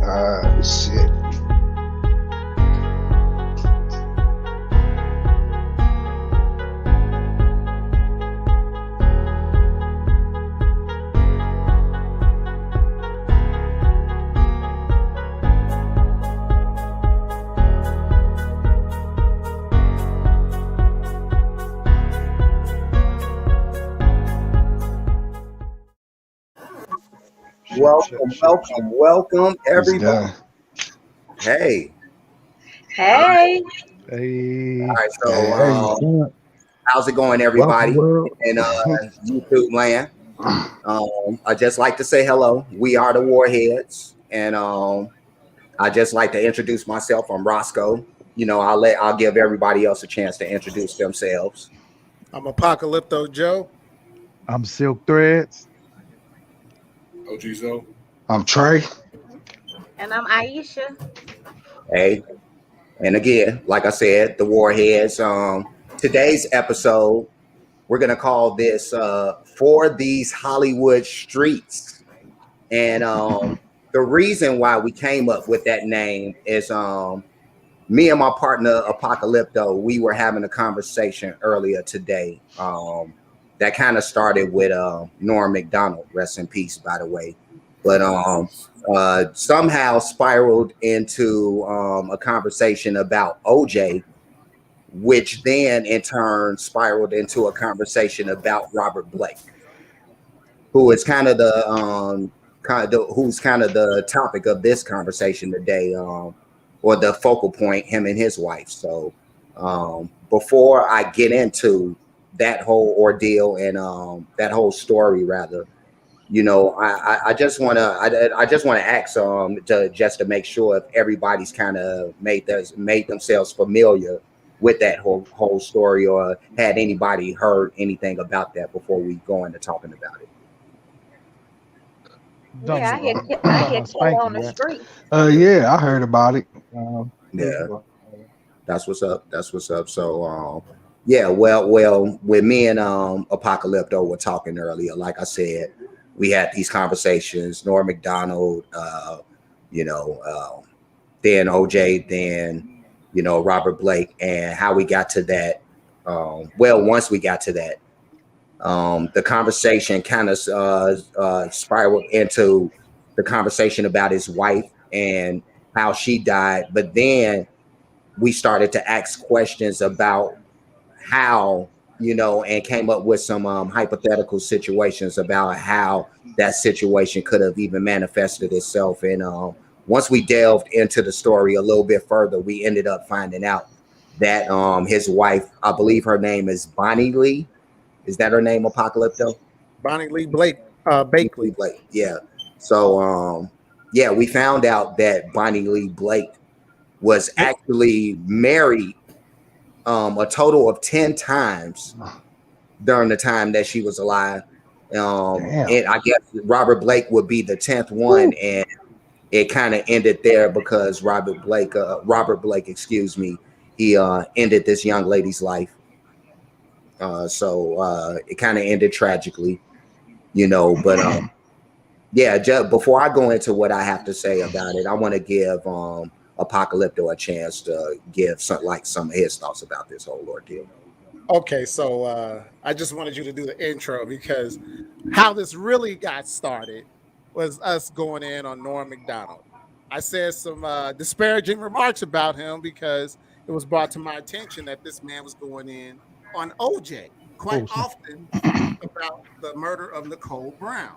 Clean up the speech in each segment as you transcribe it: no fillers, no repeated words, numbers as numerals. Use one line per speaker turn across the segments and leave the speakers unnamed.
Shit.
Welcome,
It's
everybody.
done.
Hey,
Hey,
all
Hey,
right. So,
Hey,
how's it going,
welcome
everybody?
world.
And YouTube land. I just like to say hello. We are the Warheads, and I just like to introduce myself. I'm Roscoe. I'll give everybody else a chance to introduce themselves.
I'm Apocalypto Joe.
I'm Silk Threads.
OG Zo.
I'm Trey.
and I'm Aisha.
Hey, and again, like I said, the Warheads. Today's episode, we're gonna call this "For These Hollywood Streets," and the reason why we came up with that name is me and my partner Apocalypto, we were having a conversation earlier today that kind of started with Norm Macdonald, rest in peace, by the way, but somehow spiraled into a conversation about OJ, which then in turn spiraled into a conversation about Robert Blake, who is who's kind of the topic of this conversation today, or the focal point, him and his wife. So before I get into that whole ordeal and that whole story, rather, I just want to ask just to make sure if everybody's kind of made themselves familiar with that whole story, or had anybody heard anything about that before we go into talking about it.
Yeah, I hear
Talking
Killer on
Spanky,
the
right?
street.
Yeah, I heard about it.
Yeah, that's what's up. That's what's up. So, yeah, well, with me and Apocalypto were talking earlier. Like I said, we had these conversations. Norm Macdonald, then OJ, then Robert Blake, and how we got to that. Once we got to that, the conversation kind of spiraled into the conversation about his wife and how she died. But then we started to ask questions about how, and came up with some hypothetical situations about how that situation could have even manifested itself. And once we delved into the story a little bit further, we ended up finding out that his wife, I believe her name is Bonnie Lee. Is that her name, Apocalypto?
Bonnie Lee Bakley.
Blake. Yeah. So yeah, we found out that Bonnie Lee Blake was actually married a total of 10 times during the time that she was alive. And I guess Robert Blake would be the 10th one. And it kind of ended there because Robert Blake, excuse me, he ended this young lady's life. So it kind of ended tragically, but yeah, just before I go into what I have to say about it, I want to give Apocalypto a chance to give some of his thoughts about this whole ordeal.
Okay, so I just wanted you to do the intro because how this really got started was us going in on Norm Macdonald. I said some disparaging remarks about him because it was brought to my attention that this man was going in on OJ quite often about the murder of Nicole Brown.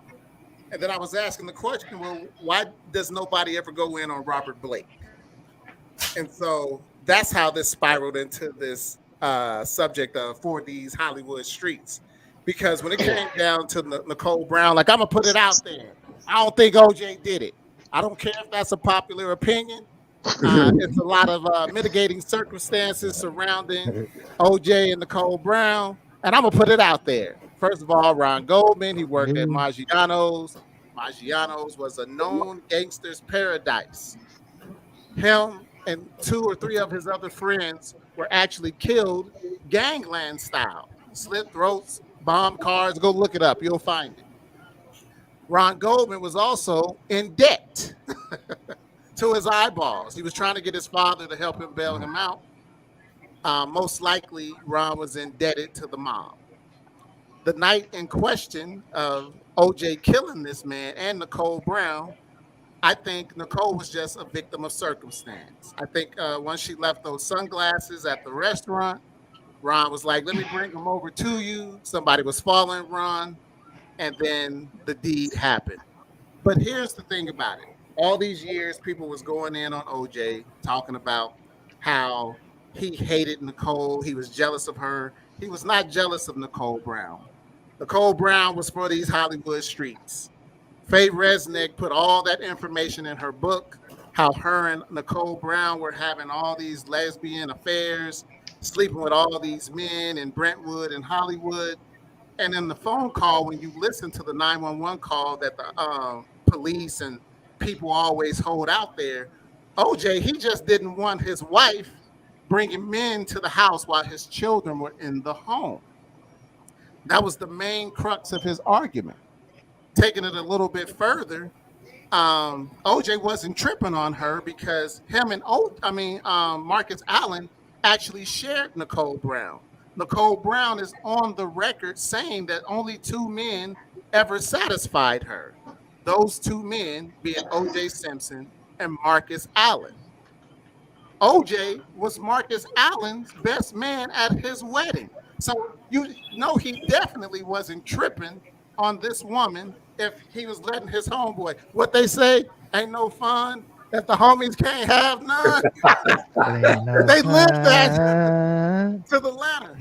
And then I was asking the question, well, why does nobody ever go in on Robert Blake? And so that's how this spiraled into this subject of For These Hollywood Streets. Because when it came down to Nicole Brown, like, I'm going to put it out there. I don't think OJ did it. I don't care if that's a popular opinion. It's a lot of mitigating circumstances surrounding OJ and Nicole Brown. And I'm going to put it out there. First of all, Ron Goldman, he worked at Maggiano's. Maggiano's was a known gangster's paradise. Him and 2 or 3 of his other friends were actually killed gangland style. Slit throats, bomb cars. Go look it up. You'll find it. Ron Goldman was also in debt. to his eyeballs. He was trying to get his father to help him bail him out. Most likely, Ron was indebted to the mob. The night in question of OJ killing this man and Nicole Brown, I think Nicole was just a victim of circumstance. I think once she left those sunglasses at the restaurant, Ron was like, let me bring them over to you. Somebody was following Ron, and then the deed happened. But here's the thing about it. All these years, people was going in on OJ, talking about how he hated Nicole. He was jealous of her. He was not jealous of Nicole Brown. Nicole Brown was for these Hollywood streets. Faye Resnick put all that information in her book, how her and Nicole Brown were having all these lesbian affairs, sleeping with all these men in Brentwood and Hollywood. And in the phone call, when you listen to the 911 call that the police and people always hold out there, OJ, he just didn't want his wife bringing men to the house while his children were in the home. That was the main crux of his argument. Taking it a little bit further, OJ wasn't tripping on her because him and Marcus Allen actually shared Nicole Brown. Nicole Brown is on the record saying that only 2 men ever satisfied her. Those 2 men being OJ Simpson and Marcus Allen. OJ was Marcus Allen's best man at his wedding. So you know he definitely wasn't tripping on this woman if he was letting his homeboy. What they say, ain't no fun if the homies can't have none. They lived that to the letter.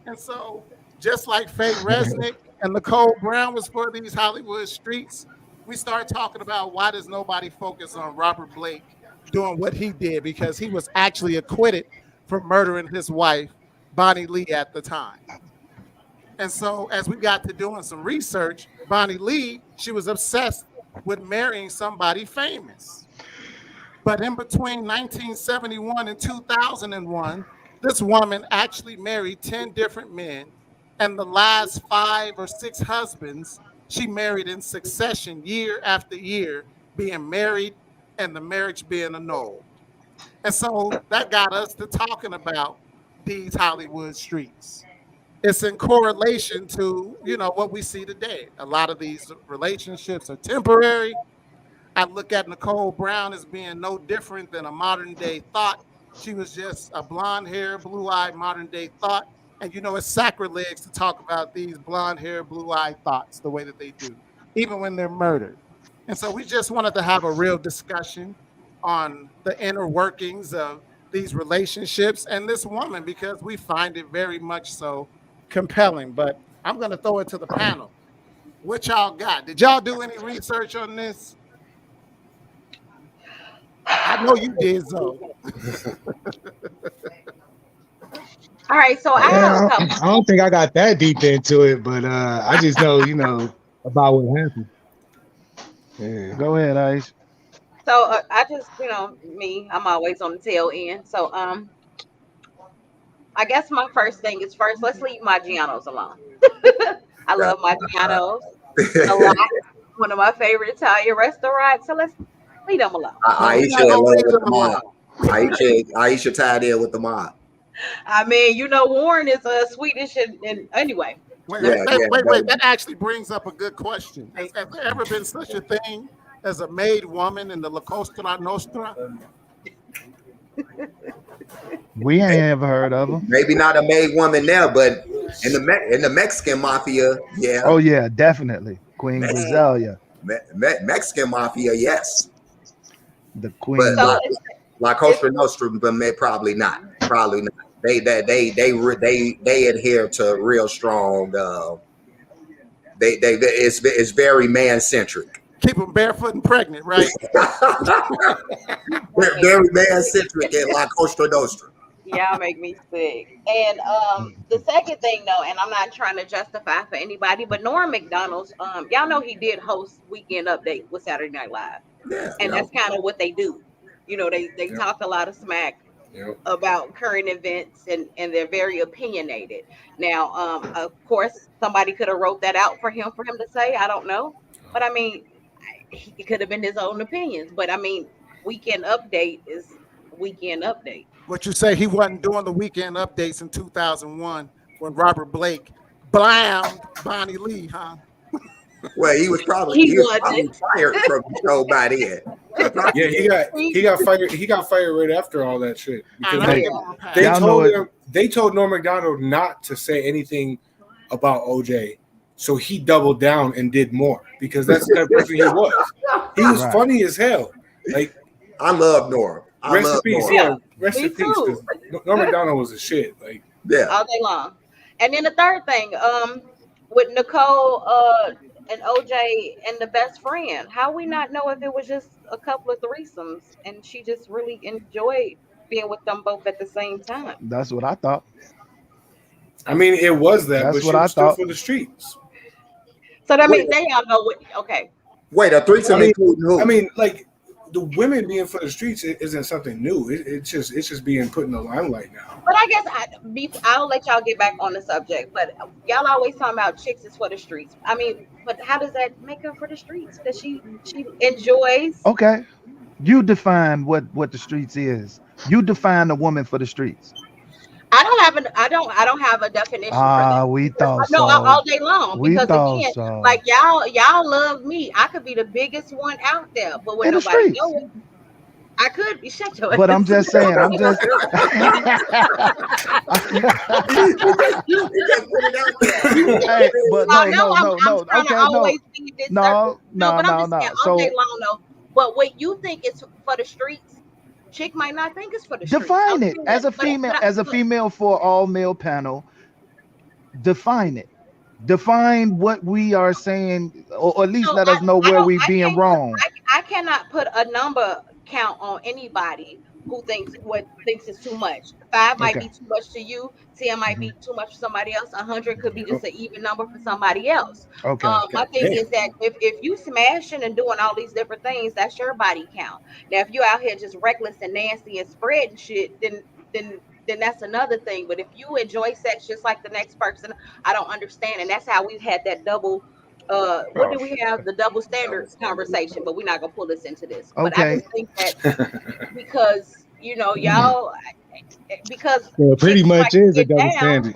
And so just like Faye Resnick and Nicole Brown was for these Hollywood streets, we start talking about why does nobody focus on Robert Blake doing what he did, because he was actually acquitted for murdering his wife, Bonnie Lee, at the time. And so as we got to doing some research, Bonnie Lee, she was obsessed with marrying somebody famous. But in between 1971 and 2001, this woman actually married 10 different men, and the last 5 or 6 husbands she married in succession year after year, being married and the marriage being annulled. And so that got us to talking about these Hollywood streets. It's in correlation to, what we see today. A lot of these relationships are temporary. I look at Nicole Brown as being no different than a modern day thought. She was just a blonde hair, blue eyed modern day thought. And it's sacrilege to talk about these blonde hair, blue eyed thoughts the way that they do, even when they're murdered. And so we just wanted to have a real discussion on the inner workings of these relationships and this woman, because we find it very much so compelling. But I'm going to throw it to the panel. What y'all got? Did y'all do any research on this? I know you did, Zoe.
All right, so I have a couple.
I don't think I got that deep into it, but I just know, about what happened. Yeah.
Go ahead, Ice.
So I just, I'm always on the tail end. So I guess my first thing is first, let's leave Maggiano's alone. I love Maggiano's a lot. One of my favorite Italian restaurants. So let's leave them alone.
Aisha tied in with the mob.
I mean, Warren is Swedish, and anyway.
Wait. That actually brings up a good question. Has there ever been such a thing as a maid woman in the La Costa Nostra?
We ain't ever heard of them.
Maybe not a maid woman now, but in the Mexican mafia, yeah.
Oh yeah, definitely. Queen Griselda.
Mexican mafia, yes.
The queen.
But La Costa Nostra, but probably not. Probably not. They adhere to real strong. It's very man centric.
Keep them barefoot and pregnant, right?
Very man centric in La Costa Nostra.
Y'all make me sick. And the second thing, though, and I'm not trying to justify for anybody, but Norm Macdonald's, y'all know he did host Weekend Update with Saturday Night Live, and that's kind of what they do. They talk a lot of smack about current events, and they're very opinionated. Now, of course, somebody could have wrote that out for him to say. I don't know, but I mean, it could have been his own opinions. But I mean, Weekend Update is Weekend Update.
What you say? He wasn't doing the weekend updates in 2001 when Robert Blake blammed Bonnie Lee, huh?
Well, he was probably
He wasn't.
fired from the show by then.
Yeah, he got fired. He got fired right after all that shit because
And I
Hey,
give him a pass.
they
Y'all know
told
it.
him, they told Norm Macdonald not to say anything about OJ, so he doubled down and did more because that's the type of person he was. He was
Right.
funny as hell. Like
I love Norm. I
rest in
love
peace,
Norm.
yeah, rest
Me
in peace.
too.
Because Norm Macdonald was a shit. Like
Yeah.
All day long. And then the third thing, with Nicole and OJ and the best friend, how we not know if it was just a couple of threesomes and she just really enjoyed being with them both at the same time.
That's what I thought.
I mean, it was that,
That's
but
what
she
I
was still
thought.
for the streets.
So that
Wait.
means they all know what. Okay,
Wait, a threesome
I mean-
including who?
I mean, like the women being for the streets isn't something new. It's just being put in the limelight now.
but I guess I'll let y'all get back on the subject. But y'all always talking about chicks is for the streets. I mean, but how does that make her for the streets? Because she enjoys.
Okay. You define what the streets is. You define a woman for the streets.
I don't have a definition for that.
We thought
No,
so.
all day long.
We
Because
thought
again,
so.
like y'all love me. I could be the biggest one out there, but when
In the
nobody
streets.
knows it, I could be. Shut your
But I'm
ass.
just saying, I'm just
You just put it out there.
Hey, but
I
no.
I'm trying to
Okay, no.
always be this
No,
but I'm just
no.
saying all
So
day long though. But what you think is for the streets, chick might not think it's for the streets.
define
I'm
it
saying
as
that,
a female, as a female for all male panel. Define it. Define what we are saying, or at least
So
let us know where we being
can't
wrong.
I cannot put a number count on anybody who thinks is too much. 5 might
Okay.
be too much to you. 10 might be too much for somebody else. 100 could be
Oh.
just an even number for somebody else.
Okay.
My thing is that if you smashing and doing all these different things, that's your body count. Now, if you're out here just reckless and nasty and spreading shit, then that's another thing. But if you enjoy sex just like the next person, I don't understand. And that's how we've had that double. What do we have? The double standard conversation, but we're not gonna pull this into this. But I
Okay.
just think that because y'all, because
Well, pretty
chicks
much
like to
is a
get
double
down,
standard.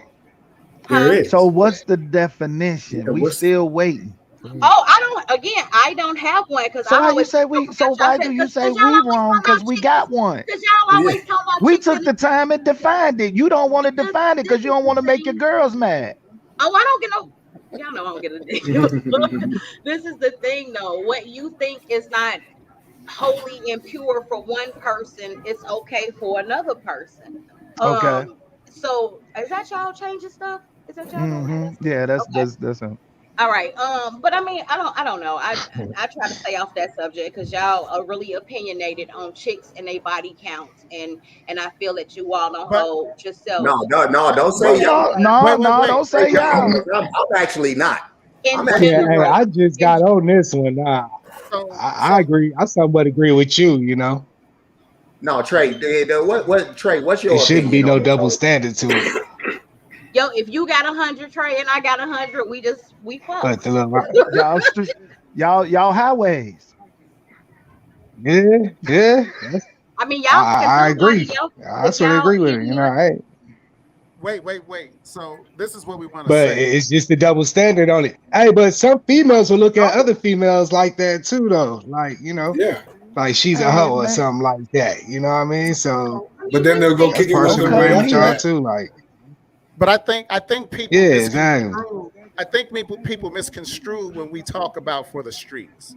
There is.
So what's the definition?
Yeah,
We
what's-
still waiting.
Oh, I don't have one because
So
I
how you
always
say we? So why do you say we wrong? Because we got one.
Because y'all always talk about
We
chicks
took
in
the time and defined it. You don't want to define it because you don't want to make your girls mad.
Oh, I don't get no. Y'all know I don't get a dick. This is the thing, though. What you think is not holy and pure for one person, it's okay for another person.
Okay.
So is that y'all changing stuff? Is that y'all doing that?
Yeah, that's
Okay.
that's him.
All right. But I mean, I don't know. I try to stay off that subject because y'all are really opinionated on chicks and their body counts, and I feel that you all don't
But-
hold yourself.
No, don't say y'all.
No,
Wait.
don't say y'all.
I'm actually not.
In
I'm
Yeah,
general.
hey, I just got on this one.
So,
I agree. I somewhat agree with you. You know,
No, Trey. What Trey? What's your
it shouldn't be
opinion
no
on it,
double
though?
standard to it.
Yo, if you got 100, Trey, and I got 100, we fuck.
But the little,
Y'all highways.
yeah,
I mean, y'all.
I agree.
y'all-
I sort of agree with it. You know, hey,
wait. So this is what we want to
but
say.
it's just the double standard on it. Hey, but some females will look at other females like that too, though. Like
Yeah,
like she's a
Hey,
hoe or
man.
something like that. You know what I mean? So
but then they'll go
that's
kick it with
partially
the
agree
women
with
after
y'all
that.
too. Like,
But I think people
Yeah,
misconstrue. I think people misconstrue when we talk about for the streets.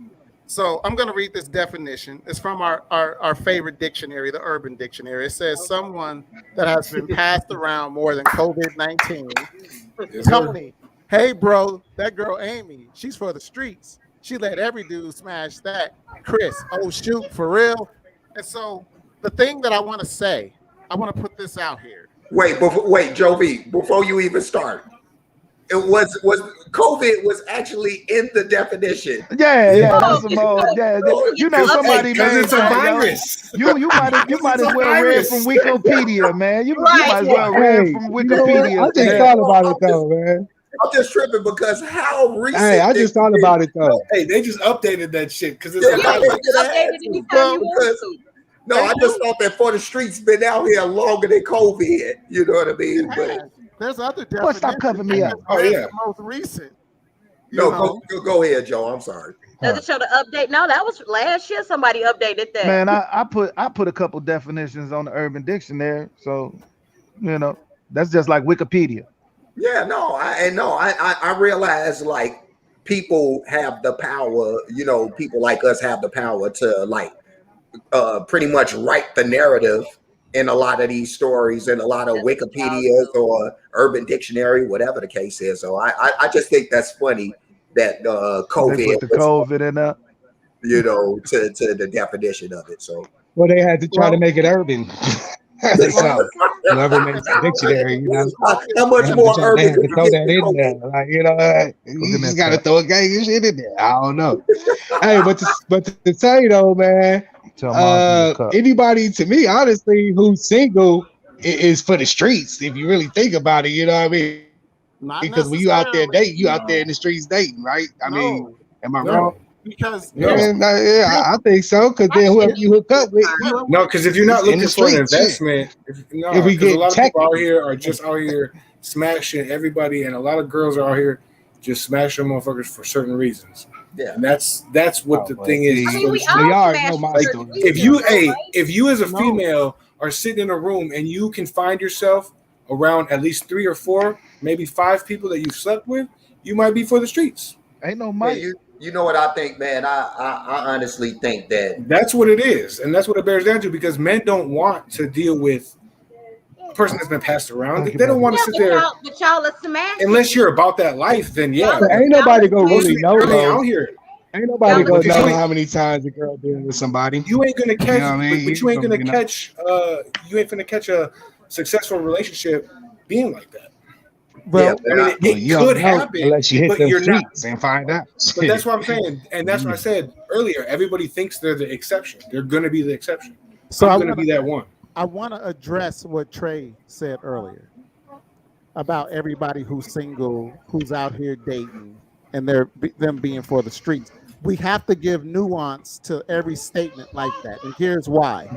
So I'm going to read this definition. It's from our favorite dictionary, the Urban Dictionary. It says someone that has been passed around more than COVID-19.
Yes, sir.
Tony, hey bro, that girl Amy, she's for the streets. She let every dude smash that. Chris, oh shoot, for real. And so the thing that I want to say, I want to put this out here.
Wait, Jovi. Before you even start, it was COVID was actually in the definition.
Yeah,
Oh,
that's the most. Yeah, you know somebody
Because
made
it's a
that, yo.
virus.
You might
It's
as
a
well read
virus.
from Wikipedia, man. You might as well
hey,
read from
you know what?
Wikipedia.
I just
Yeah.
thought about it though, man.
I'm just tripping because how recent?
Hey, I just thought about it though.
Hey, they just updated that shit because it's
Yeah,
Yeah,
they
you
could have
can
had
update it
to.
anytime you want to.
No, I just thought that For the Streets been out here longer than COVID. You know what I mean? But
There's other
Boy, stop
definitions.
covering me up.
Oh yeah.
The most recent.
no, go ahead, Joe. I'm sorry.
Does it show the update? No, that was last year. Somebody updated that.
Man, I put a couple definitions on the Urban Dictionary, so that's just like Wikipedia.
Yeah, I realize like people have the power. You know, people like us have the power to like pretty much write the narrative in a lot of these stories and a lot of Wikipedias or Urban Dictionary, whatever the case is. So I just think that's funny that
They
COVID
put the
was,
COVID in there.
to the definition of it. So
Well, they had to try to make it urban. So whoever makes the dictionary,
how much more
they
urban
had
could
to
you
throw
get
that
than
in there.
COVID?
Like,
Go
you
give me
just
a
gotta
cup.
throw a gang of shit in there. I don't know. Hey, but to tell you though, man,
Tell mom give me a cup.
anybody to me, honestly, who's single is for the streets. If you really think about it, you know what I mean?
Not
Because when you out there
necessarily.
dating, you out there in the streets dating, right? I mean,
No,
am I wrong?
because
No.
Yeah, I think so. Because then whoever you hook up with,
No, because if you're not
in the
looking for an
streets, shit.
investment,
If we
because a
get
lot of people out
technical.
here are just out here smashing everybody, and a lot of girls are out here just smashing motherfuckers for certain reasons.
Yeah.
And that's what the thing is.
I mean, we
Well, y'all
all
already know
smash
my
for
story.
reasons,
if you as a female are sitting in a room and you can find yourself around at least 3 or 4, maybe 5 people that you've slept with, you might be for the streets.
Ain't no
Yeah,
mic.
you know what I think, man? I honestly think that
That's what it is, and that's what it bears down to, because men don't want to deal with a person that's been passed around. They don't want to sit there
but y'all are smashing.
unless you're about that life. Then yeah,
But ain't nobody gonna really know
women
though.
out here.
Ain't nobody gonna
Because
know
you ain't-
how many times a girl been with somebody.
You ain't gonna catch,
You know what I mean?
but you ain't gonna
You know.
catch. You ain't gonna catch a successful relationship being like that.
yeah,
I mean,
Well,
it
you
could
don't know
happen,
unless you hit
but
them
you're not.
streets and find out.
But that's what I'm saying, and that's what I said earlier. Everybody thinks they're the exception. They're gonna be the exception.
So
I'm
I
gonna
wanna-
be that one.
I want to address what Trey said earlier about everybody who's single, who's out here dating, and them being for the streets. We have to give nuance to every statement like that, and here's why.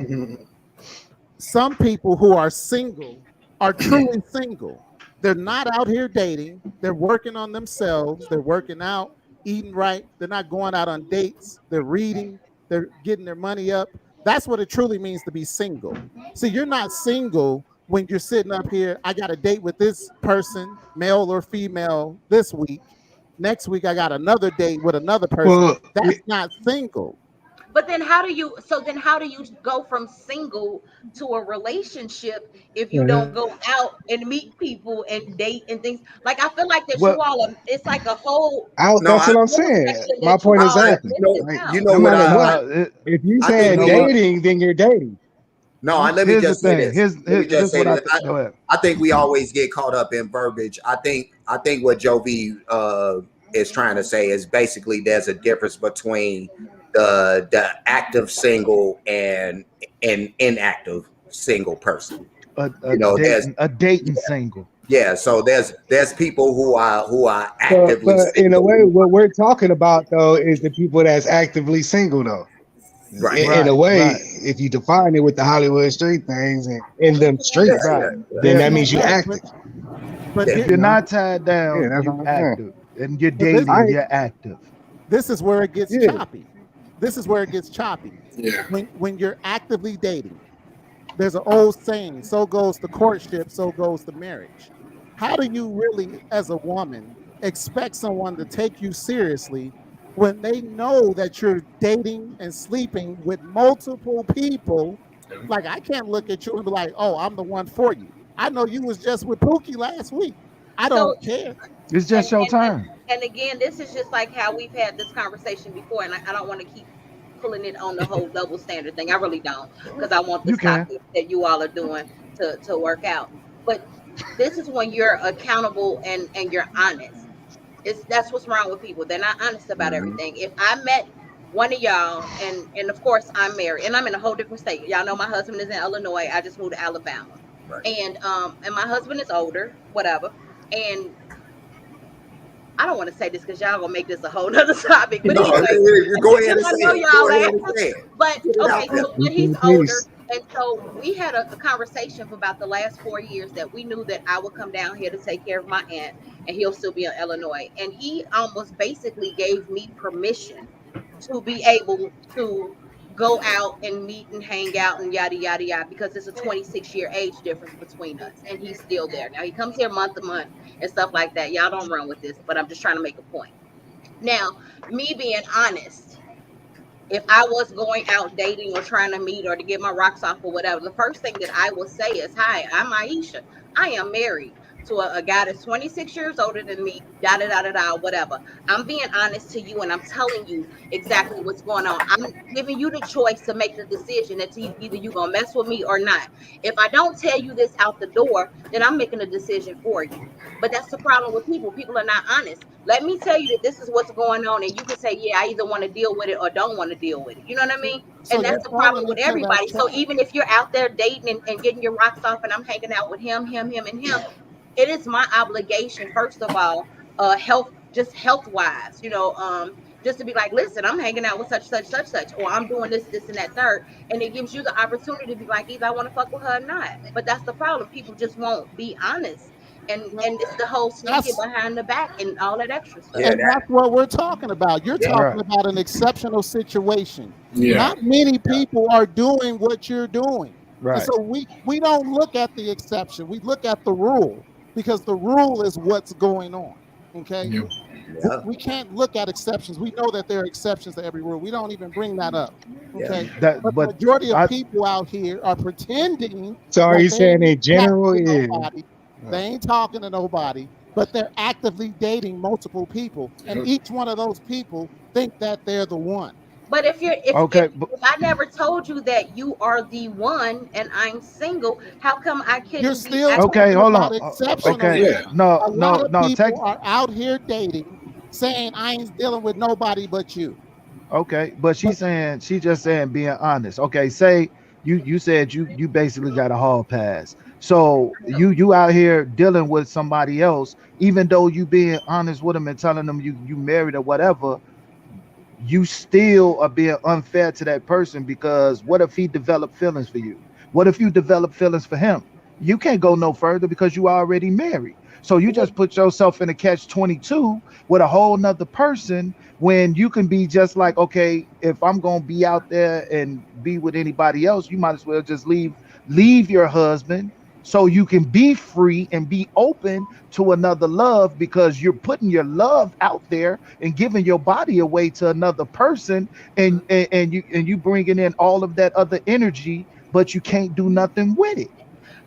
Some people who are single are truly single. They're not out here dating. They're working on themselves. They're working out, eating right. They're not going out on dates. They're reading. They're getting their money up. That's what it truly means to be single. So you're not single when you're sitting up here. I got a date with this person, male or female, this week. Next week, I got another date with another person.
Well,
That's not single.
But then how do you go from single to a relationship if you don't go out and meet people and date and things? Like I feel like that
Well-
you all it's like a whole
that's what I'm saying. My point is exactly.
you know
No
what
matter
I,
what, if you
I
said
think
dating, then you're dating.
no, let me
Here's
just
the
say
thing.
this. Let me just say
what
this.
go ahead.
I think we always get caught up in verbiage. I think what Joe V is trying to say is basically there's a difference between the active single and an inactive single person.
A dating single.
Yeah, so there's people who are actively
But in a
single.
way, what we're talking about though is the people that's actively single though.
Right.
In a way,
right.
if you define it with the Hollywood street things and in them streets,
Right.
then that means you're active.
But
Yeah.
here-
You're not tied down.
Yeah, that's
You're
what I'm saying.
active, and you're
But this-
dating. You're active.
this is where it gets
Yeah.
choppy. This is where it gets choppy.
Yeah.
When you're actively dating, there's an old saying, so goes the courtship, so goes the marriage. How do you really, as a woman, expect someone to take you seriously when they know that you're dating and sleeping with multiple people? Like, I can't look at you and be like, oh, I'm the one for you. I know you was just with Pookie last week. I don't care.
It's just your turn.
And again, this is just like how we've had this conversation before, and I don't want to keep pulling it on the whole double standard thing. I really don't, because I want this topic that you all are doing to work out. But this is when you're accountable and you're honest. That's what's wrong with people. They're not honest about everything. If I met one of y'all, and of course I'm married, and I'm in a whole different state. Y'all know my husband is in Illinois. I just moved to Alabama,
Right.
and my husband is older, whatever, and I don't want to say this because y'all gonna make this a whole nother topic. But
No,
anyway,
you go ahead and
I
say
know
it. Go
y'all
ahead
laugh.
and say it.
But
Get it
okay,
out there.
so but he's older, and so we had a conversation for about the last 4 years that we knew that I would come down here to take care of my aunt, and he'll still be in Illinois. And he almost basically gave me permission to be able to go out and meet and hang out and yada yada yada because it's a 26-year age difference between us, and he's still there. Now he comes here month to month and stuff like that. Y'all don't run with this, but I'm just trying to make a point. Now, me being honest, if I was going out dating or trying to meet or to get my rocks off or whatever, the first thing that I will say is, "Hi, I'm Aisha. I am married to a guy that's 26 years older than me, da da da da da, whatever. I'm being honest to you and I'm telling you exactly what's going on. I'm giving you the choice to make the decision that either you gonna mess with me or not. If I don't tell you this out the door, then I'm making a decision for you. But that's the problem with people. People are not honest. Let me tell you that this is what's going on, and you can say, yeah, I either want to deal with it or don't want to deal with it. You know what I mean?
So
And
you're
that's the problem
falling
with
into that
everybody. So
trap.
even if you're out there dating and getting your rocks off, and I'm hanging out with him, and him, it is my obligation, first of all, just health wise, just to be like, listen, I'm hanging out with such, or I'm doing this, and that third. And it gives you the opportunity to be like, either I want to fuck with her or not. But that's the problem. People just won't be honest. And it's the whole sneaking
That's
behind the back and all that extra stuff.
Yeah,
and that's what we're talking about. You're
yeah.
talking
Right.
about an exceptional situation.
Yeah.
Not many people are doing what you're doing. And
Right.
so we don't look at the exception. We look at the rule because the rule is what's going on. Okay?
Yeah.
Yeah.
We can't look at exceptions. We know that there are exceptions to every rule. We don't even bring that up.
Yeah.
Okay?
That,
But the
but
majority of
I.
people out here are pretending
So are
like
you
they
saying
ain't
in general
talking to
is
nobody. They ain't talking to nobody, but they're actively dating multiple people. And each one of those people think that they're the one.
But if you're
Okay, but
if I never told you that you are the one and I'm single, how come I
You're
couldn't be
still
okay,
talking
hold on.
about exceptional.
Okay,
Yeah.
no,
A lot
no,
of
no.
people are out here dating saying I ain't dealing with nobody but you.
Okay, but she's just saying being honest. Okay, say you said you basically got a hall pass. So you out here dealing with somebody else, even though you being honest with them and telling them you married or whatever, you still are being unfair to that person because what if he developed feelings for you? What if you develop feelings for him? You can't go no further because you already married. So you just put yourself in a catch 22 with a whole nother person when you can be just like, okay, if I'm gonna be out there and be with anybody else, you might as well just leave your husband so you can be free and be open to another love because you're putting your love out there and giving your body away to another person and you bringing in all of that other energy but you can't do nothing with it.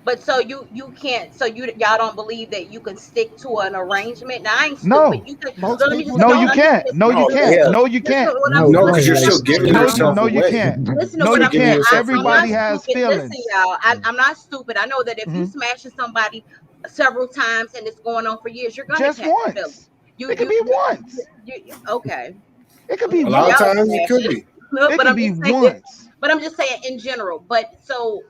But so you can't, so y'all don't believe that you can stick to an arrangement. Now I ain't stupid.
No,
You can, so
Most
let me just
people
say,
no
no,
you
don't.
listen,
can't, no you
No,
can't,
yeah.
no you
listen
can't,
to what
no,
I'm
No,
right,
because you're
like
still
saying,
giving
no
y'all.
yourself
no you
away.
can't,
Listen to
no
what
you
I'm
Giving
saying.
can't.
yourself
I'm not
Everybody
away.
has
stupid. Listen,
feelings.
y'all. I'm not stupid. I know that if you
Mhm.
smashing somebody several times and it's going on for years, you're gonna
Just
catch feelings.
once,
You
it could
you
be
you,
once,
okay.
it could be
A lot of
Y'all
times
once,
it could
smashing.
be.
it
But
could
I'm
be
just saying.
once.
But I'm just saying in general. But so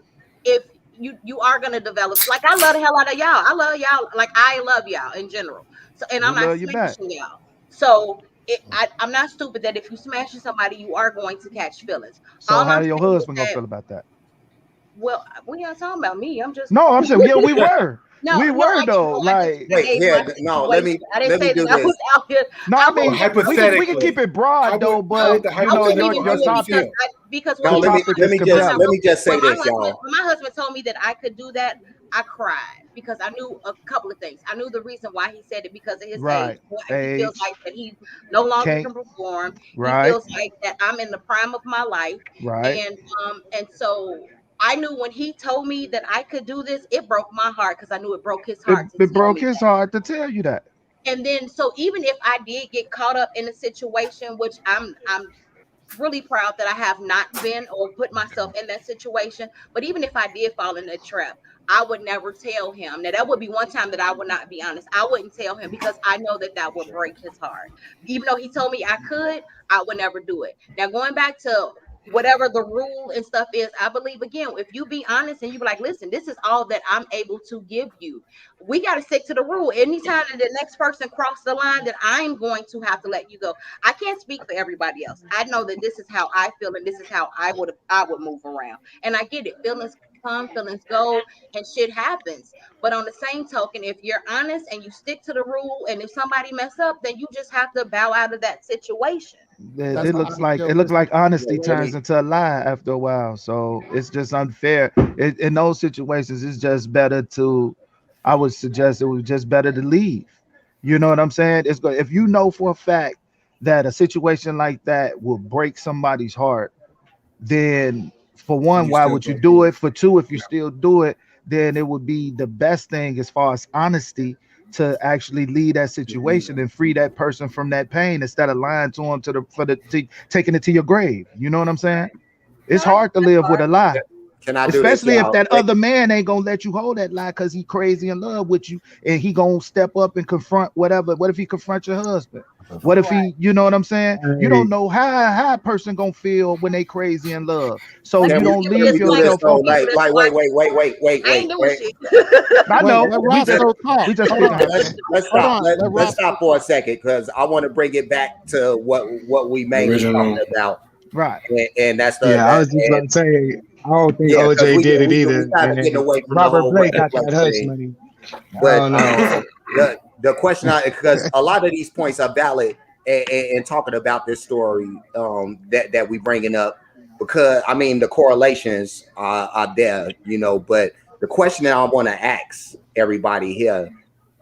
if you are gonna develop, like I love the hell out of y'all. I love y'all. Like I love y'all in general. So and
We
I'm not
love you back.
smashing y'all. So I'm not stupid that if you smashing somebody, you are going to catch feelings.
So
All
how
I'm
your
saying is
husband gonna
that,
feel about that?
well, we ain't talking about me. I'm just
No, I'm saying, yeah, we were.
no,
We
no.
were
I didn't
though.
know.
Like,
I
Wait,
gave
yeah,
my
no, let
situation.
me
I didn't
let me
say
do
that I
this.
was out here.
no, I
I
But
wouldn't
mean,
even say
we can
hypothetically,
keep it broad though,
how
no.
would
but
the
you
I
know,
wouldn't
hypothetical
even
your
do
husband
it
topic,
feel?
because
the
No,
when
let
my
me
topic
let
is
me
when
just
my
let
competitive.
me just say
when
this, y'all.
my husband told me that I could do that, I cried because I knew a couple of things. I knew the reason why he said it because of his age.
Right.
He feels
Age.
like that he no longer
Can't.
can perform. He
Right.
feels like that I'm in the prime of my life,
Right.
and so I knew when he told me that I could do this, it broke my heart because I knew it broke his
It,
heart to
it
tell
broke
me
his
that.
heart to tell you that.
And then so even if I did get caught up in a situation, which I'm really proud that I have not been or put myself in that situation. But even if I did fall in that trap, I would never tell him. Now, that would be one time that I would not be honest. I wouldn't tell him because I know that that would break his heart. Even though he told me I could, I would never do it. Now, going back to whatever the rule and stuff is, I believe again, if you be honest and you be like, listen, this is all that I'm able to give you. We got to stick to the rule. Anytime that the next person cross the line, that I'm going to have to let you go. I can't speak for everybody else. I know that this is how I feel and this is how I would move around. And I get it. Feelings come, feelings go, and shit happens. But on the same token, if you're honest and you stick to the rule, and if somebody mess up, then you just have to bow out of that situation.
It looks like honesty turns into a lie after a while. So it's just unfair. In those situations, it's just better to. I would suggest it was just better to leave. You know what I'm saying? It's good if you know for a fact that a situation like that will break somebody's heart. Then for one, why would you do it? For two, if you still do it, then it would be the best thing as far as honesty to actually leave that situation and free that person from that pain instead of lying to them taking it to your grave. You know what I'm saying? It's hard to live with a lie. Especially if that other man ain't gonna let you hold that lie because he crazy in love with you and he gonna step up and confront whatever. What if he confronts your husband? What if he, you know what I'm saying? You don't know how a person gonna feel when they crazy in love. So you don't leave yourself open.
Wait.
I know.
Let's stop for a second because I want to bring it back to what we mainly talking about.
Right.
And that's
I was just about to say, I don't think OJ did it either. Robert Blake got that hush money.
But the question, because a lot of these points are valid and talking about this story that we bringing up, because I mean the correlations are there, you know. But the question that I want to ask everybody here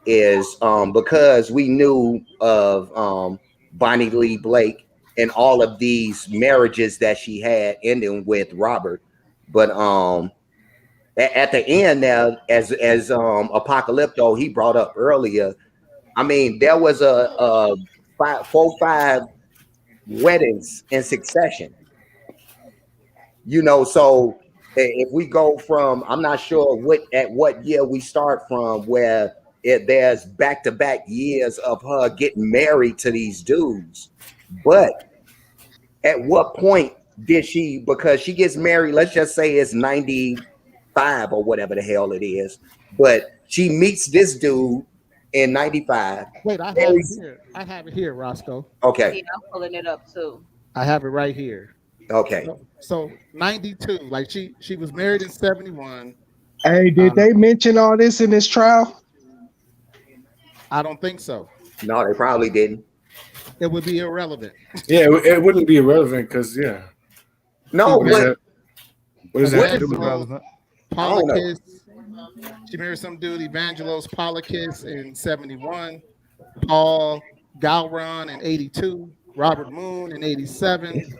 is because we knew of Bonnie Lee Blake and all of these marriages that she had ending with Robert, but at the end now, as Apocalypto he brought up earlier, I mean there was a 5 weddings in succession, you know. So if we go from, I'm not sure what year we start from, where there's back-to-back years of her getting married to these dudes, but at what point did she, because she gets married, let's just say it's 95 or whatever the hell it is, but she meets this dude in 95.
Wait, I have it here, Roscoe.
Okay.
Yeah, I'm pulling it up too.
I have it right here.
Okay.
So 92, like she was married in 71.
Hey, did they mention all this in this trial?
I don't think so.
No, they probably didn't.
It would be irrelevant.
Yeah, it wouldn't be irrelevant because
No,
what is that?
Polycus. She married some dude, Evangelos Polycus, in 71. Paul Galron in 82. Robert Moon in 87.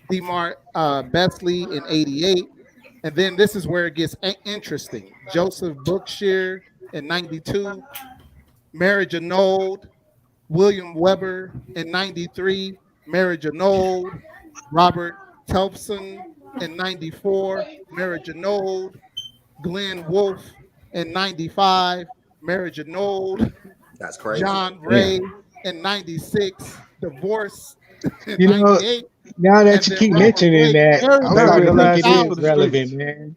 Demar Besley in 88. And then this is where it gets interesting. Joseph Bookshire in 92. Marriage annulled. William Weber in 93. Marriage annulled. Robert Telpson in 94. Marriage annulled. Glenn Wolfe in 95. Marriage annulled.
That's crazy.
John Ray in 96. Divorce in
You know,
98.
now that you keep mentioning that, I'm starting to think it is relevant, man.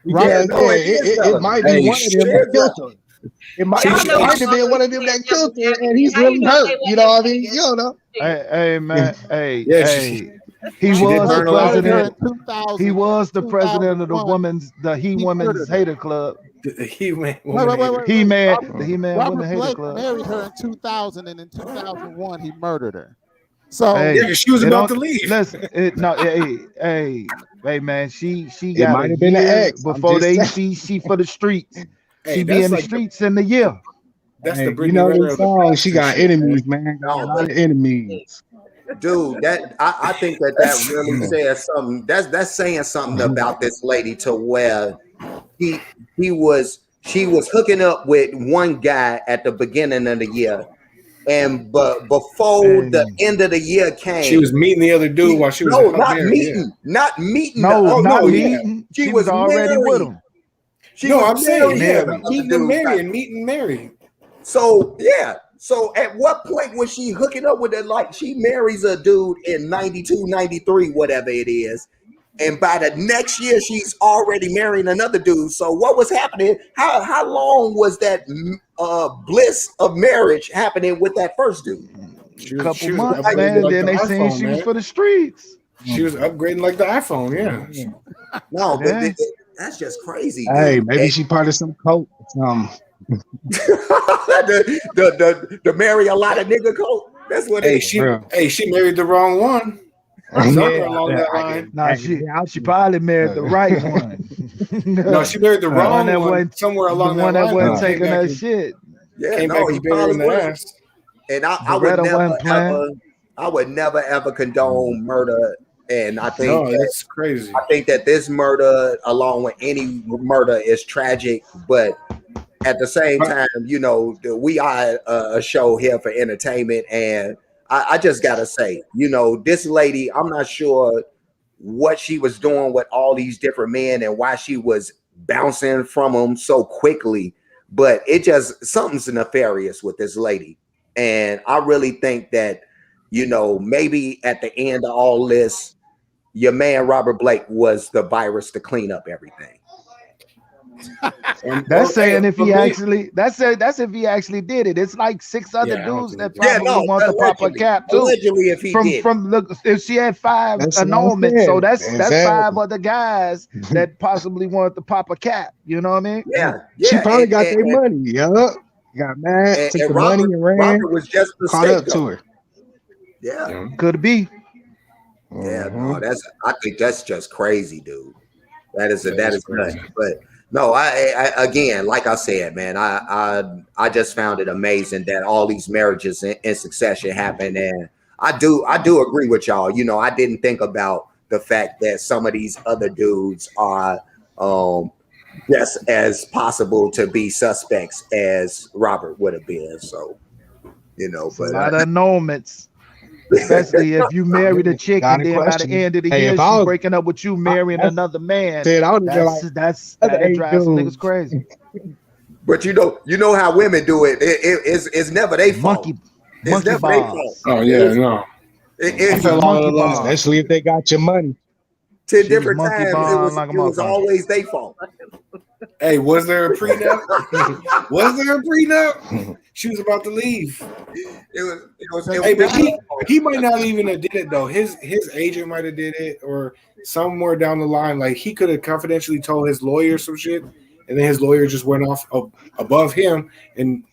Because it might be one of them that killed him. It might have been one of them that killed him, and he's really hurt. You know what I mean? You know.
Hey, man. Hey. He was the president. He was the president of the Women's Hater Club.
The He-Man
Robert
Women
Blake
Hater Club.
married her in 2000, and in 2001 he murdered her. So
she was about to leave.
Listen, hey, man, she
It
got
might have been an ex
before she for the streets. She be in the streets in the year.
That's
hey,
the
you know the song. She got enemies, man. Got a lot of enemies.
Dude, that I think that really says something. That's saying something about this lady, to where she was hooking up with one guy at the beginning of the year, but before the end of the year came,
she was meeting the other dude while she was
not meeting. She was
already with him.
I'm saying
meeting and marrying, meeting Mary.
So yeah. So at what point was she hooking up with it? Like she marries a dude in 92, 93, whatever it is. And by the next year, she's already marrying another dude. So what was happening? How long was that bliss of marriage happening with that first dude?
A couple months, man. Then they saying she was for the streets.
She was upgrading like the iPhone, yeah.
No, but that's just crazy.
Hey,
dude.
maybe she part of some cult.
The marry a lot of nigga cult. That's what it is.
She married the wrong one. Somewhere along that line.
Nah, she probably married the right one.
No, she married the wrong one. Somewhere along that line.
The one that wasn't taking her shit.
Yeah,
came back and bit her in the ass.
And I would never ever condone murder. And I think
that's crazy.
I think that this murder, along with any murder, is tragic. But at the same time, you know, we are a show here for entertainment, and I just gotta say, you know, this lady, I'm not sure what she was doing with all these different men and why she was bouncing from them so quickly, but it just something's nefarious with this lady. And I really think that, you know, maybe at the end of all this, your man Robert Blake was the virus to clean up everything.
And that's saying if he actually, that's if he actually did it. It's like 6 other dudes that probably want to pop a cap too.
Allegedly, if he did.
If she had 5 annulments, so that's 5 other guys that possibly wanted to pop a cap. You know what I mean?
Yeah.
She probably got their money. Got mad, took the money and ran.
Robert was just
caught up to her.
Yeah,
could be.
Yeah, no, I think that's just crazy, dude. That is nuts. But no, I again, like I said, man, I just found it amazing that all these marriages in succession happen, and I do agree with y'all. You know, I didn't think about the fact that some of these other dudes are just as possible to be suspects as Robert would have been. So, you know, but
a lot of annulments. Especially if you married a chick and then by the end of the year she's breaking up with you, marrying another man. That's drives niggas crazy.
But you know how women do it. It's never their fault. It's never their fault.
Oh yeah, no.
Especially if they got your money.
10 different times it was always their fault.
Hey, was there a prenup? Was there a prenup? She was about to leave. Hey, but he might not even have did it though. His agent might have did it, or somewhere down the line, like he could have confidentially told his lawyer some shit, and then his lawyer just went off above him and,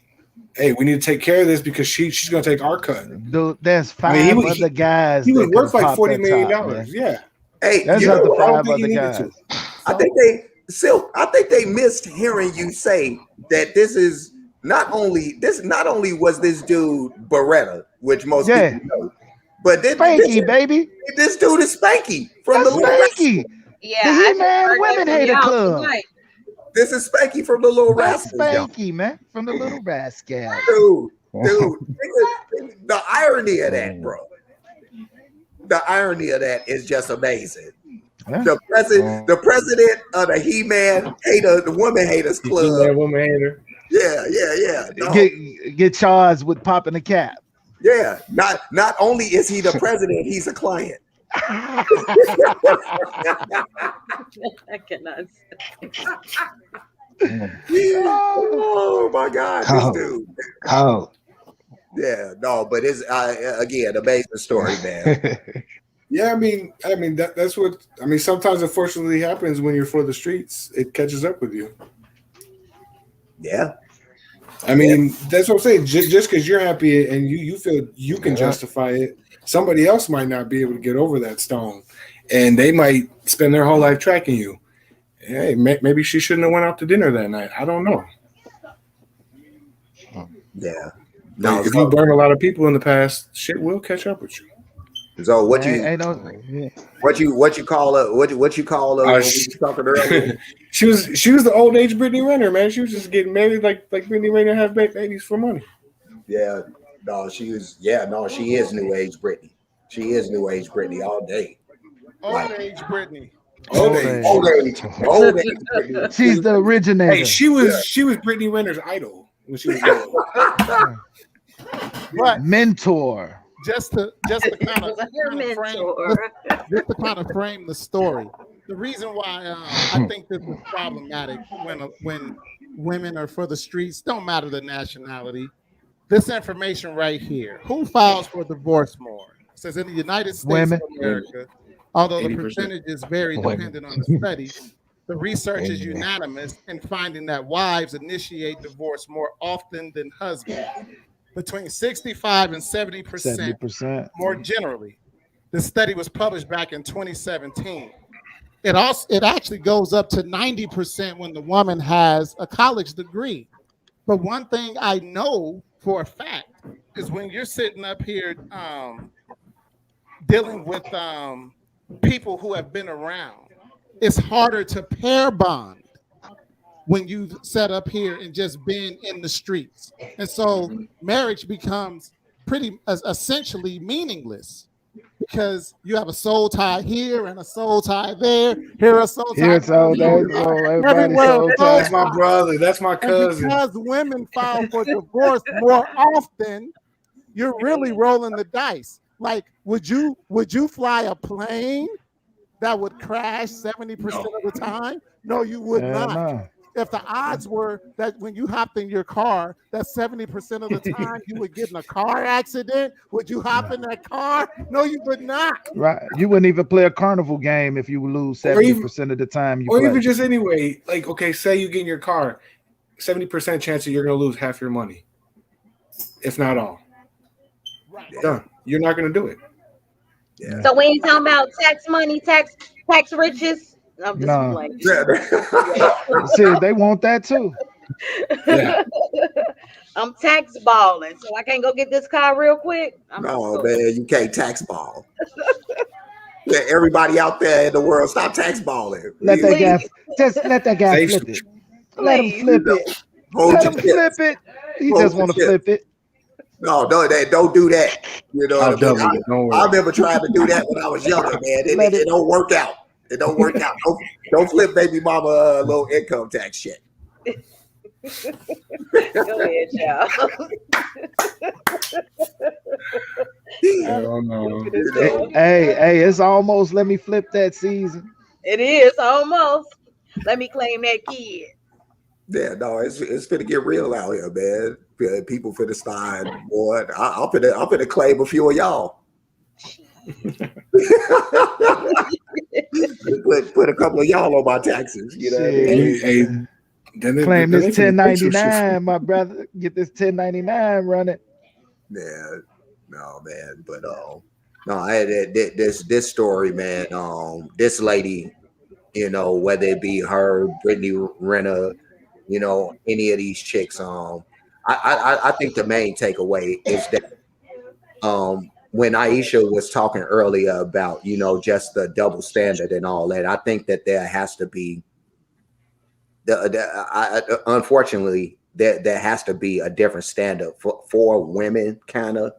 hey, we need to take care of this because she's gonna take our cut.
Dude, there's 5 other guys.
He was worth like $40 million. Yeah.
Hey,
that's not the 5 other guys.
I think they missed hearing you say that this is not only was this dude Beretta, which most people know, but
Spanky, baby.
This dude is Spanky from the Little
Spanky.
Yeah,
man, Women Hater Club.
This is Spanky from the Little Rascals.
Spanky, man, from the Little Rascals.
Dude, the irony of that, bro. The irony of that is just amazing. Yeah. The president of the He-Man hater, the Woman Haters Club.
Woman hater.
Yeah. No.
Get charged with popping a cap.
Yeah. Not only is he the president, he's a client.
I cannot.
Oh my God, this dude.
Oh.
Yeah, no, but it's again amazing story, man.
Yeah, I mean that's what sometimes unfortunately happens when you're for the streets. It catches up with you.
Yeah.
I mean, that's what I'm saying. Just because you're happy and you feel you can justify it, somebody else might not be able to get over that stone, and they might spend their whole life tracking you. Hey, maybe she shouldn't have went out to dinner that night. I don't know.
Yeah.
No, if you burn a lot of people in the past, shit will catch up with you.
So what you call her? What you call her? Talking earlier?
She was the old age Brittany Renner, man. She was just getting married like Brittany Renner, have babies for money.
Yeah, no, she is new age Brittany. She is new age Brittany all day.
Old age Brittany.
Old age Brittany.
She's the originator.
Hey, she was Brittany Renner's idol when she was young.
But
mentor.
Just to kind of frame the story. The reason why I think this is problematic when women are for the streets, don't matter the nationality. This information right here: who files for divorce more? It says in the United States of America, although the percentages vary depending on the study, the research is unanimous in finding that wives initiate divorce more often than husbands, between 65 and 70% more generally. The study was published back in 2017. It actually goes up to 90% when the woman has a college degree. But one thing I know for a fact is when you're sitting up here dealing with people who have been around, it's harder to pair bond when you set up here and just been in the streets. And so marriage becomes pretty essentially meaningless because you have a soul tie here and a soul tie there. Here a soul tie.
Here soul there.
Everywhere.
That's my brother. That's my cousin.
And because women file for divorce more often, you're really rolling the dice. Like, would you fly a plane that would crash 70% of the time? No, you would not. No. If the odds were that when you hopped in your car, that 70% of the time you would get in a car accident, would you hop in that car? No, you would not.
Right. You wouldn't even play a carnival game if you would lose 70% of the time you play.
Or even just anyway, like, okay, say you get in your car, 70% chance that you're going to lose half your money, if not all. Right. Done. You're not going to do it.
Yeah. So when you talking about tax money, tax riches, I'm just playing.
See, they want that too.
Yeah.
I'm tax balling, so I can't go get this car real quick.
No, man, you can't tax ball. Yeah, everybody out there in the world, stop tax balling.
Let that guy flip it. Let him flip it. Let him flip it. He just want to flip it.
No, don't do that. You know what I mean? I remember trying to do that when I was younger, man. It don't work out. It don't work out. Don't flip baby mama a little income tax shit.
Go ahead, y'all.
Hey, it's almost let me flip that season.
It is almost. Let me claim that kid.
Yeah, no, it's finna get real out here, man. People finna start, boy. I'm finna claim a few of y'all. put a couple of y'all on my taxes, you know.
Claim this 1099, my brother. Get this 1099 running.
Yeah, no, man, but no, I had this story, man. This lady, you know, whether it be her, Brittany Renner, you know, any of these chicks, I think the main takeaway is that when Aisha was talking earlier about, you know, just the double standard and all that, I think that there has to be unfortunately there has to be a different standard for women, kind of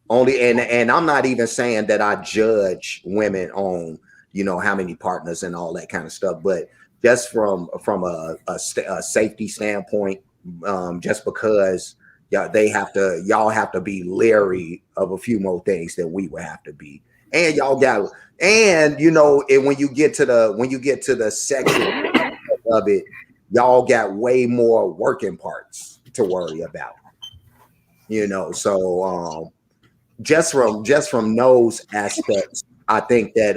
only. And I'm not even saying that I judge women on, you know, how many partners and all that kind of stuff, but just from a safety standpoint, just because y'all have to be leery of a few more things than we would have to be, and y'all got, and you know, and when you get to the section of it, y'all got way more working parts to worry about, you know. So just from those aspects, I think that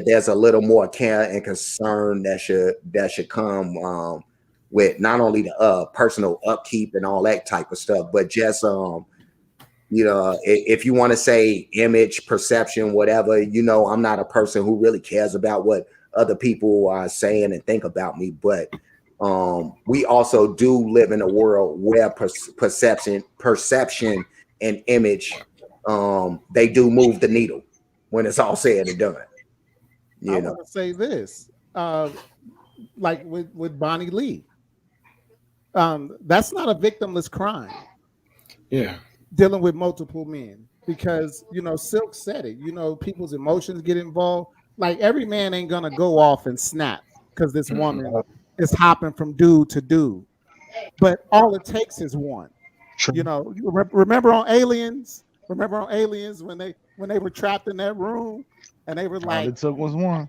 there's a little more care and concern that should come with not only the personal upkeep and all that type of stuff, but just you know, if you want to say image, perception, whatever, you know, I'm not a person who really cares about what other people are saying and think about me, but we also do live in a world where perception and image, they do move the needle when it's all said and done.
I want to say this, like with Bonnie Lee, that's not a victimless crime.
Yeah,
dealing with multiple men, because, you know, Silk said it. You know, people's emotions get involved. Like, every man ain't gonna go off and snap because this woman is hopping from dude to dude, but all it takes is one. You know, you remember on Aliens? Remember on Aliens when they were trapped in that room and they were
All
like,
it took was one.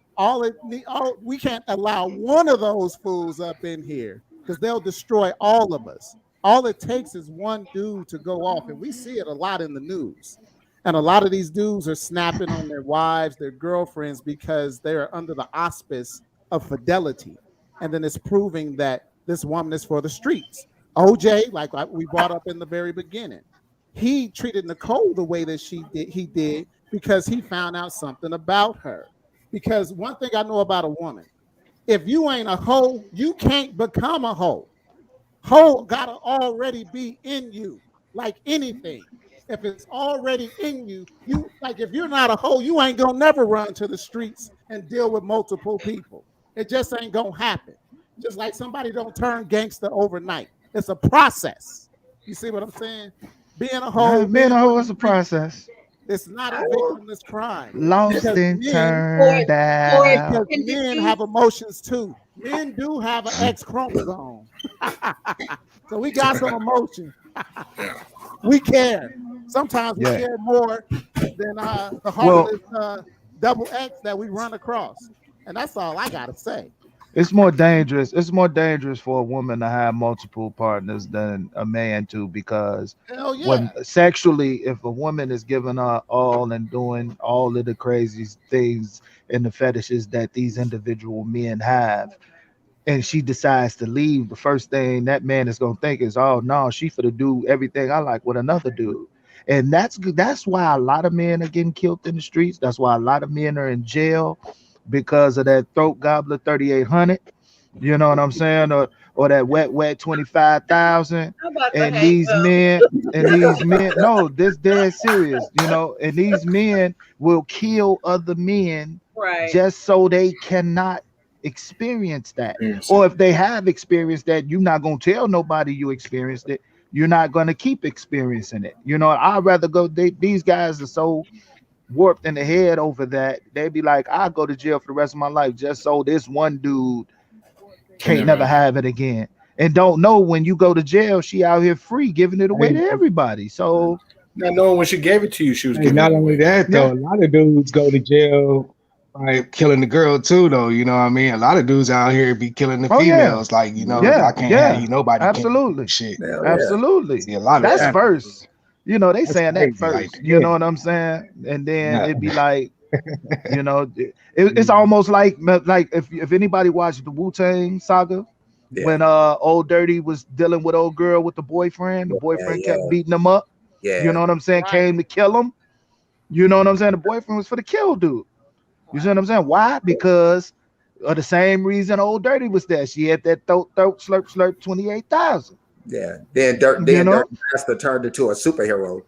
we can't allow one of those fools up in here because they'll destroy all of us. All it takes is one dude to go off, and we see it a lot in the news. And a lot of these dudes are snapping on their wives, their girlfriends, because they are under the auspice of fidelity. And then it's proving that this woman is for the streets. OJ, like we brought up in the very beginning, he treated Nicole the way that he did because he found out something about her. Because one thing I know about a woman, if you ain't a hoe, you can't become a hoe. Hoe gotta already be in you, like anything. If it's already in you, you like if you're not a hoe, you ain't gonna never run to the streets and deal with multiple people. It just ain't gonna happen. Just like somebody don't turn gangster overnight. It's a process. You see what I'm saying? Being a hoe,
Being a hoe is a process.
It's not a victimless crime.
Lost and turned out.
Because men have emotions too. Men do have an X chromosome. So we got some emotion. We care. Sometimes we care more than the heartless double X that we run across. And that's all I gotta say.
It's more dangerous. It's more dangerous for a woman to have multiple partners than a man to, because when sexually, if a woman is giving her all and doing all of the crazy things and the fetishes that these individual men have, and she decides to leave, the first thing that man is gonna think is, "Oh no, she for to do everything I like with another dude." And that's why a lot of men are getting killed in the streets. That's why a lot of men are in jail, because of that throat gobbler 3800, you know what I'm saying, or that wet 25,000. And these men, no, this dead serious, you know, and these men will kill other men just so they cannot experience that. Or if they have experienced that, you're not gonna tell nobody you experienced it. You're not gonna keep experiencing it. You know, I'd rather go. These guys are so warped in the head over that they'd be like, I'll go to jail for the rest of my life just so this one dude can't never have it again. And don't know when you go to jail, she out here free giving it away to everybody. So
not knowing when she gave it to you, she was giving
not only that though, a lot of dudes go to jail by killing the girl too, though. You know what I mean? A lot of dudes out here be killing the females, like, you know, I can't have you, nobody.
Absolutely.
Shit.
Absolutely.
See, a lot of
that's first. You know, they saying
crazy,
that first.
like,
you know what I'm saying? And then it'd be like, you know, it's almost like if anybody watched the Wu-Tang saga, when Old Dirty was dealing with old girl with the boyfriend kept beating him up. You know what I'm saying? Came to kill him. You know what I'm saying? The boyfriend was for the kill dude. You see what I'm saying? Why? Because of the same reason Old Dirty was there. She had that throat slurp 28,000.
Yeah. Then Dirty Master turned into a superhero.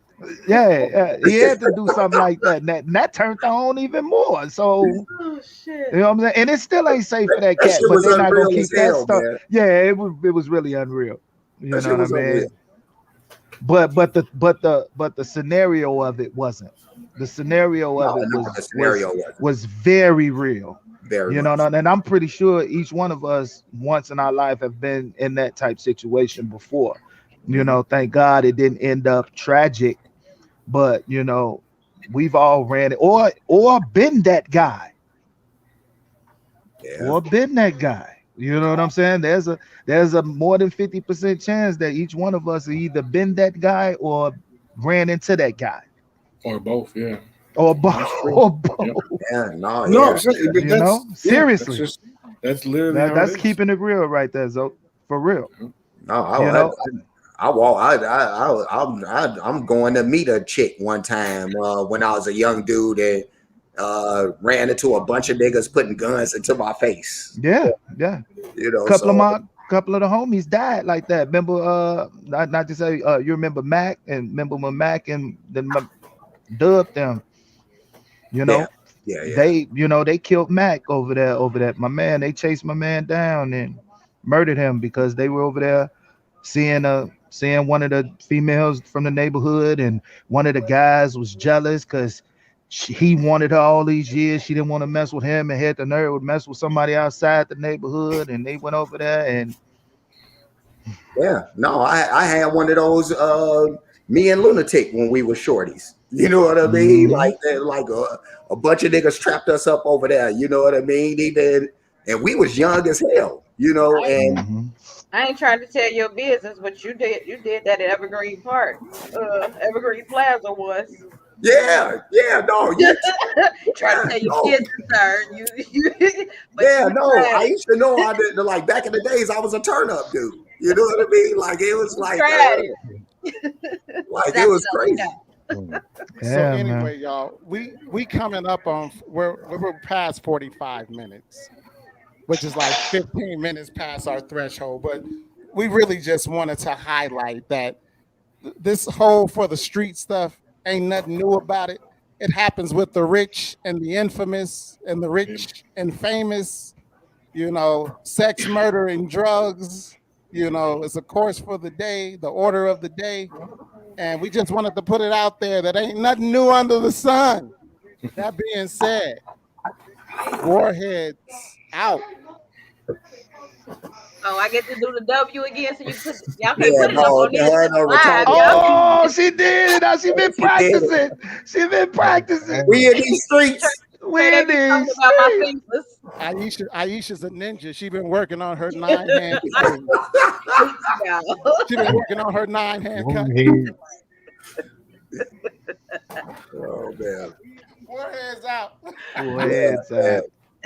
Yeah, he had to do something like that. And that turned on even more. So, you know what I'm saying? And it still ain't safe for that cat, but they're not gonna keep that stuff. Man. Yeah, it was really unreal. You know what I mean? Unreal. But the scenario of it wasn't. The scenario of it was very real. You know, and I'm pretty sure each one of us once in our life have been in that type situation before. You know, thank God it didn't end up tragic, but you know, we've all ran it or been that guy. Or been that guy. You know what I'm saying? There's a more than 50% chance that each one of us either been that guy or ran into that guy.
Or both, yeah.
Or both.
Yeah, no,
you know, seriously.
That's literally
that's keeping it real right there, Zo. For real.
No, I'm going to meet a chick one time when I was a young dude and ran into a bunch of niggas putting guns into my face.
Yeah.
You know,
couple of the homies died like that. Remember, not to say you remember Mac, and remember when Mac and then dubbed them. You know, they killed Mac over there. My man, they chased my man down and murdered him because they were over there seeing one of the females from the neighborhood, and one of the guys was jealous because he wanted her all these years. She didn't want to mess with him and had the nerve to mess with somebody outside the neighborhood, and they went over there and
Yeah, no, I had one of those. Me and Lunatic when we were shorties. You know what I mean? Like a bunch of niggas trapped us up over there. You know what I mean? And we was young as hell. You know, and
I ain't trying to tell your business, but you did that at Evergreen Park, Evergreen Plaza was.
Yeah, no,
trying to tell your kids, sir.
I used to know. I did like back in the days. I was a turn up dude. You know what I mean? Like it was like, like it was crazy.
So anyway, y'all, we coming up on we're past 45 minutes, which is like 15 minutes past our threshold. But we really just wanted to highlight that this whole for the street stuff ain't nothing new about it. It happens with the rich and the infamous and the rich and famous, you know, sex, murder, and drugs. You know, it's a course for the day, the order of the day. And we just wanted to put it out there that ain't nothing new under the sun. That being said, Warheads out.
Oh, I get to do the W again, so y'all can put it up on this live.
Oh, she did it. Now she been practicing. She been practicing.
We in these streets.
We in these streets.
Aisha's a ninja. She been working on her 9-hand cutting. She been working on her 9-hand cutting.
Oh man.
Warheads out.
Warheads out.